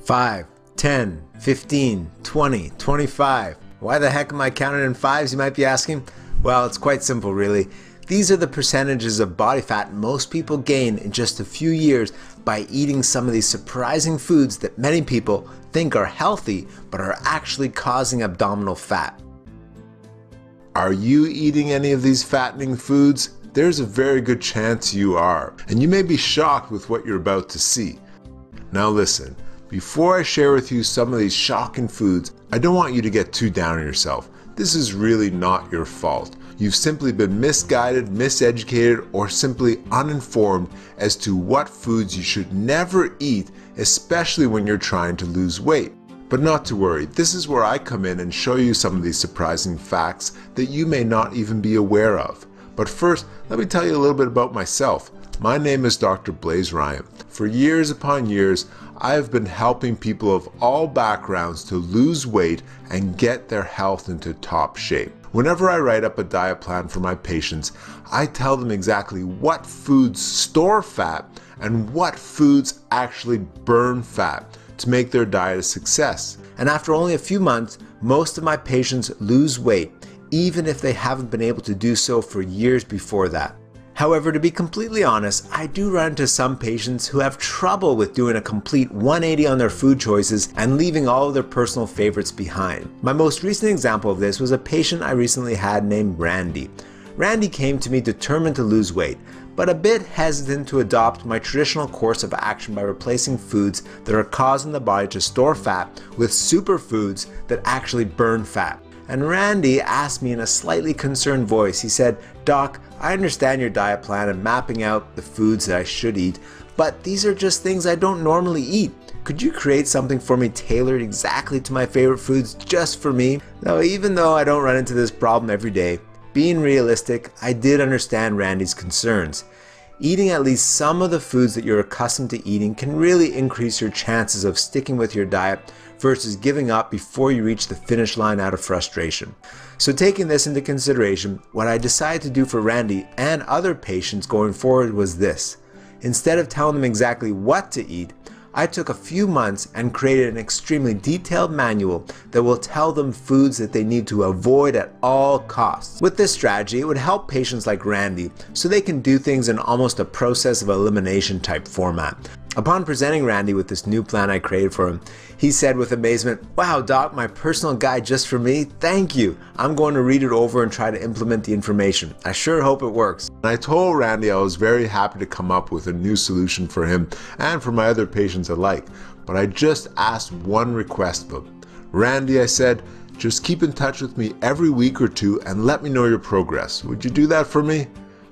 5, 10, 15, 20, 25. Why the heck am I counting in fives, you might be asking? Well, it's quite simple really. These are the percentages of body fat most people gain in just a few years by eating some of these surprising foods that many people think are healthy but are actually causing abdominal fat. Are you eating any of these fattening foods? There's a very good chance you are, and you may be shocked with what you're about to see. Now listen, before I share with you some of these shocking foods, I don't want you to get too down on yourself. This is really not your fault. You've simply been misguided, miseducated, or simply uninformed as to what foods you should never eat, especially when you're trying to lose weight. But not to worry, this is where I come in and show you some of these surprising facts that you may not even be aware of. But first, let me tell you a little bit about myself. My name is Dr. Blaise Ryan. For years upon years, I have been helping people of all backgrounds to lose weight and get their health into top shape. Whenever I write up a diet plan for my patients, I tell them exactly what foods store fat and what foods actually burn fat to make their diet a success. And after only a few months, most of my patients lose weight, even if they haven't been able to do so for years before that. However, to be completely honest, I do run into some patients who have trouble with doing a complete 180 on their food choices and leaving all of their personal favorites behind. My most recent example of this was a patient I recently had named Randy. Randy came to me determined to lose weight, but a bit hesitant to adopt my traditional course of action by replacing foods that are causing the body to store fat with superfoods that actually burn fat. And Randy asked me in a slightly concerned voice, he said, "Doc, I understand your diet plan and mapping out the foods that I should eat, but these are just things I don't normally eat. Could you create something for me tailored exactly to my favorite foods just for me?" Now, even though I don't run into this problem every day, being realistic, I did understand Randy's concerns. Eating at least some of the foods that you're accustomed to eating can really increase your chances of sticking with your diet versus giving up before you reach the finish line out of frustration. So taking this into consideration, what I decided to do for Randy and other patients going forward was this. Instead of telling them exactly what to eat, I took a few months and created an extremely detailed manual that will tell them foods that they need to avoid at all costs. With this strategy, it would help patients like Randy so they can do things in almost a process of elimination type format. Upon presenting Randy with this new plan I created for him, he said with amazement, "Wow, Doc, my personal guide just for me? Thank you. I'm going to read it over and try to implement the information. I sure hope it works." And I told Randy I was very happy to come up with a new solution for him and for my other patients alike, but I just asked one request of him. "Randy," I said, "just keep in touch with me every week or two and let me know your progress. Would you do that for me?"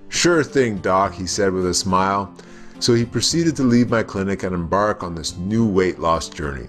"Sure thing, Doc," he said with a smile. So he proceeded to leave my clinic and embark on this new weight loss journey.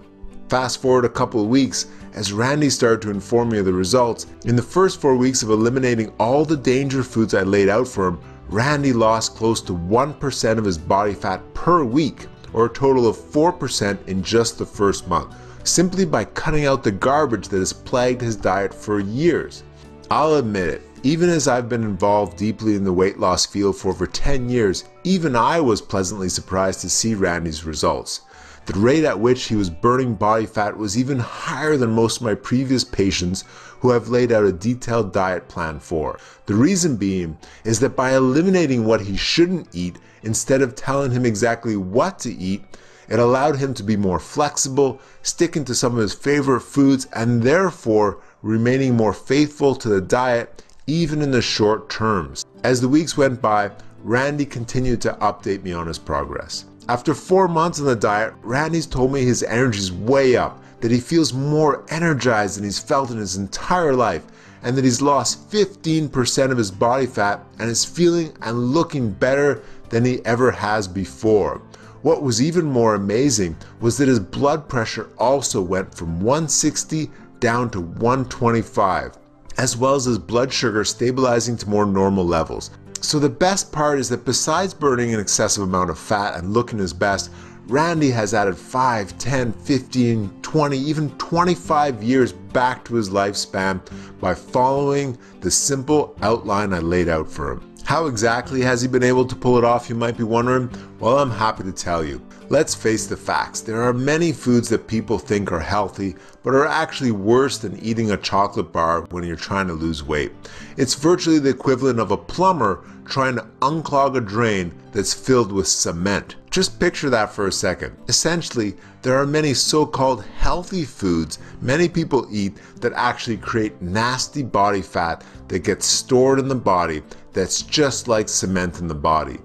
Fast forward a couple of weeks, as Randy started to inform me of the results, in the first 4 weeks of eliminating all the danger foods I laid out for him, Randy lost close to 1% of his body fat per week, or a total of 4% in just the first month, simply by cutting out the garbage that has plagued his diet for years. I'll admit it, even as I've been involved deeply in the weight loss field for over 10 years, even I was pleasantly surprised to see Randy's results. The rate at which he was burning body fat was even higher than most of my previous patients who I've laid out a detailed diet plan for. The reason being is that by eliminating what he shouldn't eat instead of telling him exactly what to eat, it allowed him to be more flexible, sticking to some of his favorite foods, and therefore remaining more faithful to the diet even in the short terms. As the weeks went by, Randy continued to update me on his progress. After 4 months on the diet, Randy's told me his energy's way up, that he feels more energized than he's felt in his entire life, and that he's lost 15% of his body fat and is feeling and looking better than he ever has before. What was even more amazing was that his blood pressure also went from 160 down to 125, as well as his blood sugar stabilizing to more normal levels. So the best part is that besides burning an excessive amount of fat and looking his best, Randy has added 5, 10, 15, 20, even 25 years back to his lifespan by following the simple outline I laid out for him. How exactly has he been able to pull it off, you might be wondering? Well, I'm happy to tell you. Let's face the facts. There are many foods that people think are healthy, but are actually worse than eating a chocolate bar when you're trying to lose weight. It's virtually the equivalent of a plumber trying to unclog a drain that's filled with cement. Just picture that for a second. Essentially, there are many so-called healthy foods many people eat that actually create nasty body fat that gets stored in the body that's just like cement in the body.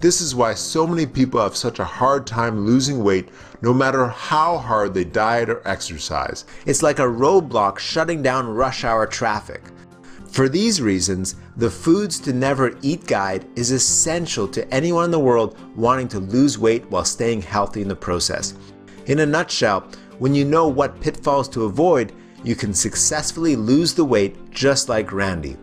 This is why so many people have such a hard time losing weight no matter how hard they diet or exercise. It's like a roadblock shutting down rush hour traffic. For these reasons, the Foods to Never Eat Guide is essential to anyone in the world wanting to lose weight while staying healthy in the process. In a nutshell, when you know what pitfalls to avoid, you can successfully lose the weight just like Randy.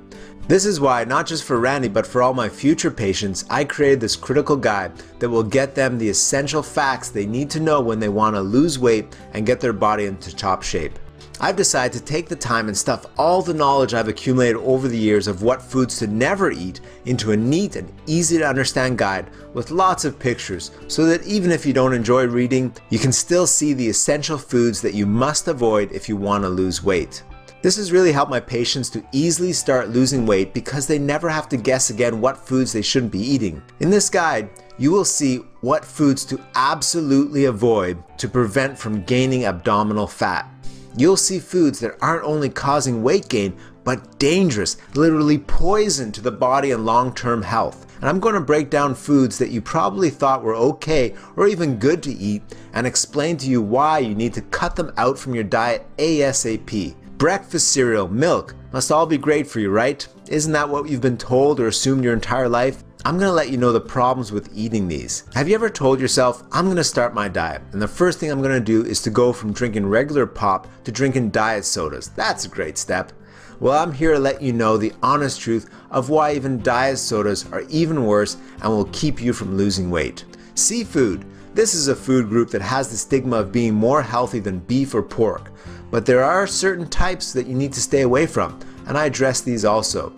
This is why, not just for Randy, but for all my future patients, I created this critical guide that will get them the essential facts they need to know when they want to lose weight and get their body into top shape. I've decided to take the time and stuff all the knowledge I've accumulated over the years of what foods to never eat into a neat and easy to understand guide with lots of pictures, so that even if you don't enjoy reading, you can still see the essential foods that you must avoid if you want to lose weight. This has really helped my patients to easily start losing weight because they never have to guess again what foods they shouldn't be eating. In this guide, you will see what foods to absolutely avoid to prevent from gaining abdominal fat. You'll see foods that aren't only causing weight gain, but dangerous, literally poison to the body and long-term health. And I'm going to break down foods that you probably thought were okay or even good to eat and explain to you why you need to cut them out from your diet ASAP. Breakfast cereal, milk, must all be great for you, right? Isn't that what you've been told or assumed your entire life? I'm going to let you know the problems with eating these. Have you ever told yourself, I'm going to start my diet, and the first thing I'm going to do is to go from drinking regular pop to drinking diet sodas? That's a great step. Well, I'm here to let you know the honest truth of why even diet sodas are even worse and will keep you from losing weight. Seafood. This is a food group that has the stigma of being more healthy than beef or pork. But there are certain types that you need to stay away from, and I address these also.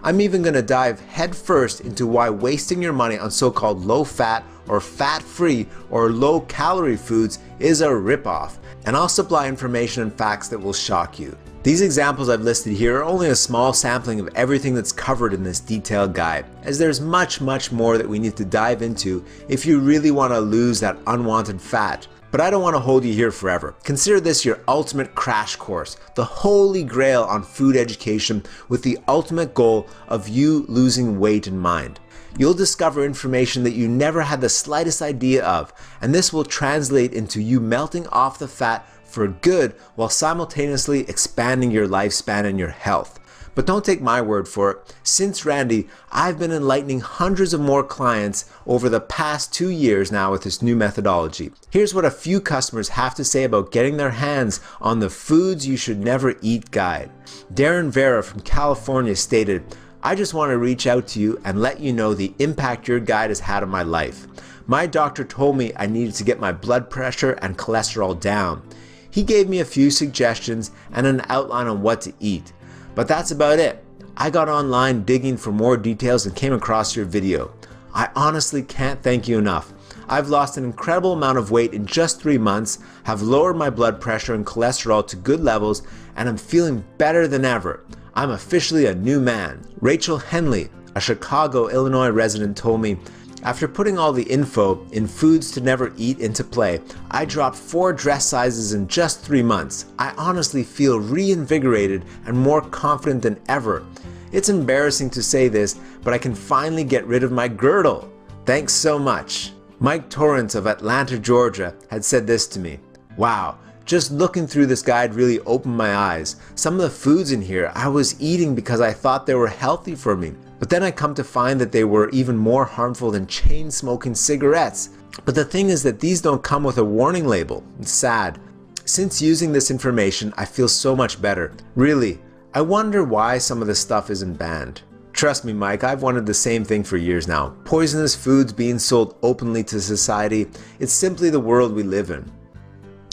I'm even going to dive headfirst into why wasting your money on so-called low-fat or fat-free or low-calorie foods is a ripoff, and I'll supply information and facts that will shock you. These examples I've listed here are only a small sampling of everything that's covered in this detailed guide, as there's much more that we need to dive into if you really want to lose that unwanted fat. But I don't want to hold you here forever. Consider this your ultimate crash course, the holy grail on food education with the ultimate goal of you losing weight in mind. You'll discover information that you never had the slightest idea of, and this will translate into you melting off the fat for good while simultaneously expanding your lifespan and your health. But don't take my word for it. Since Randy, I've been enlightening hundreds of more clients over the past 2 years now with this new methodology. Here's what a few customers have to say about getting their hands on the Foods You Should Never Eat guide. Darren Vera from California stated, "I just want to reach out to you and let you know the impact your guide has had on my life. My doctor told me I needed to get my blood pressure and cholesterol down. He gave me a few suggestions and an outline on what to eat. But that's about it. I got online digging for more details and came across your video. I honestly can't thank you enough. I've lost an incredible amount of weight in just 3 months, have lowered my blood pressure and cholesterol to good levels, and I'm feeling better than ever. I'm officially a new man." Rachel Henley, a Chicago, Illinois resident, told me, "After putting all the info in Foods to Never Eat into play, I dropped 4 dress sizes in just 3 months. I honestly feel reinvigorated and more confident than ever. It's embarrassing to say this, but I can finally get rid of my girdle. Thanks so much." Mike Torrance of Atlanta, Georgia had said this to me, "Wow, just looking through this guide really opened my eyes. Some of the foods in here I was eating because I thought they were healthy for me. But then I come to find that they were even more harmful than chain-smoking cigarettes. But the thing is that these don't come with a warning label. It's sad. Since using this information, I feel so much better. Really, I wonder why some of this stuff isn't banned." Trust me, Mike, I've wanted the same thing for years now. Poisonous foods being sold openly to society, it's simply the world we live in.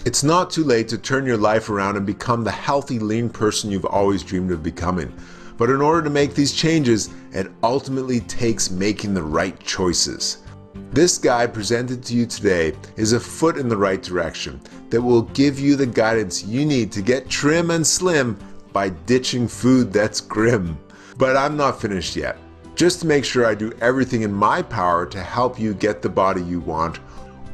It's not too late to turn your life around and become the healthy, lean person you've always dreamed of becoming. But in order to make these changes, it ultimately takes making the right choices. This guide presented to you today is a foot in the right direction that will give you the guidance you need to get trim and slim by ditching food that's grim. But I'm not finished yet. Just to make sure I do everything in my power to help you get the body you want,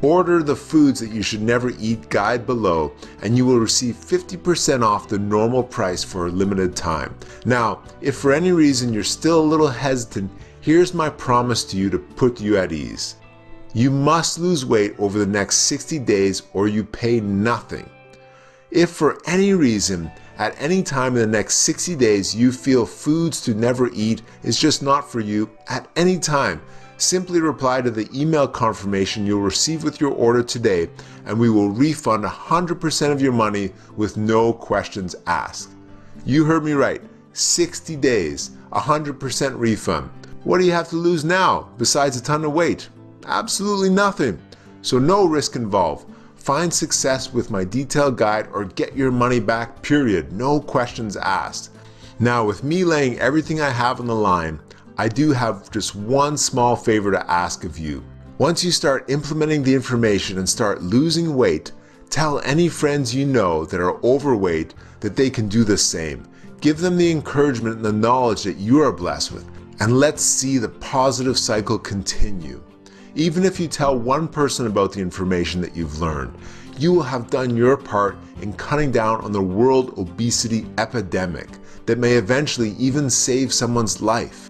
order the foods that you should never eat guide below and you will receive 50% off the normal price for a limited time. Now, if for any reason you're still a little hesitant, here's my promise to you to put you at ease. You must lose weight over the next 60 days or you pay nothing. If for any reason, at any time in the next 60 days you feel foods to never eat is just not for you, at any time, simply reply to the email confirmation you'll receive with your order today and we will refund 100% of your money with no questions asked. You heard me right, 60 days, 100% refund. What do you have to lose now besides a ton of weight? Absolutely nothing. So no risk involved. Find success with my detailed guide or get your money back, period. No questions asked. Now, with me laying everything I have on the line, I do have just one small favor to ask of you. Once you start implementing the information and start losing weight, tell any friends you know that are overweight that they can do the same. Give them the encouragement and the knowledge that you are blessed with, and let's see the positive cycle continue. Even if you tell one person about the information that you've learned, you will have done your part in cutting down on the world obesity epidemic that may eventually even save someone's life.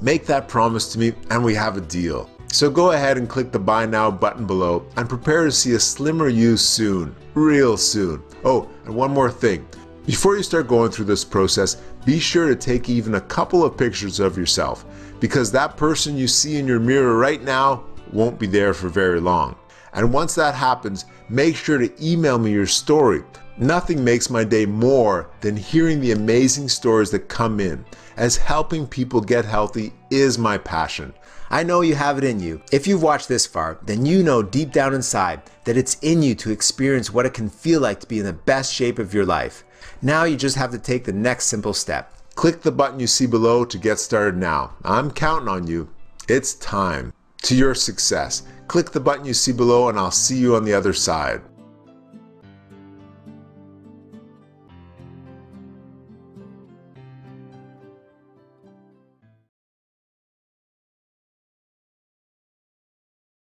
Make that promise to me and we have a deal. So go ahead and click the Buy Now button below and prepare to see a slimmer you soon, real soon. Oh, and one more thing. Before you start going through this process, be sure to take even a couple of pictures of yourself, because that person you see in your mirror right now won't be there for very long. And once that happens, make sure to email me your story. Nothing makes my day more than hearing the amazing stories that come in, as helping people get healthy is my passion. I know you have it in you. If you've watched this far, then you know deep down inside that it's in you to experience what it can feel like to be in the best shape of your life. Now you just have to take the next simple step. Click the button you see below to get started now. I'm counting on you. It's time. To your success. Click the button you see below and I'll see you on the other side.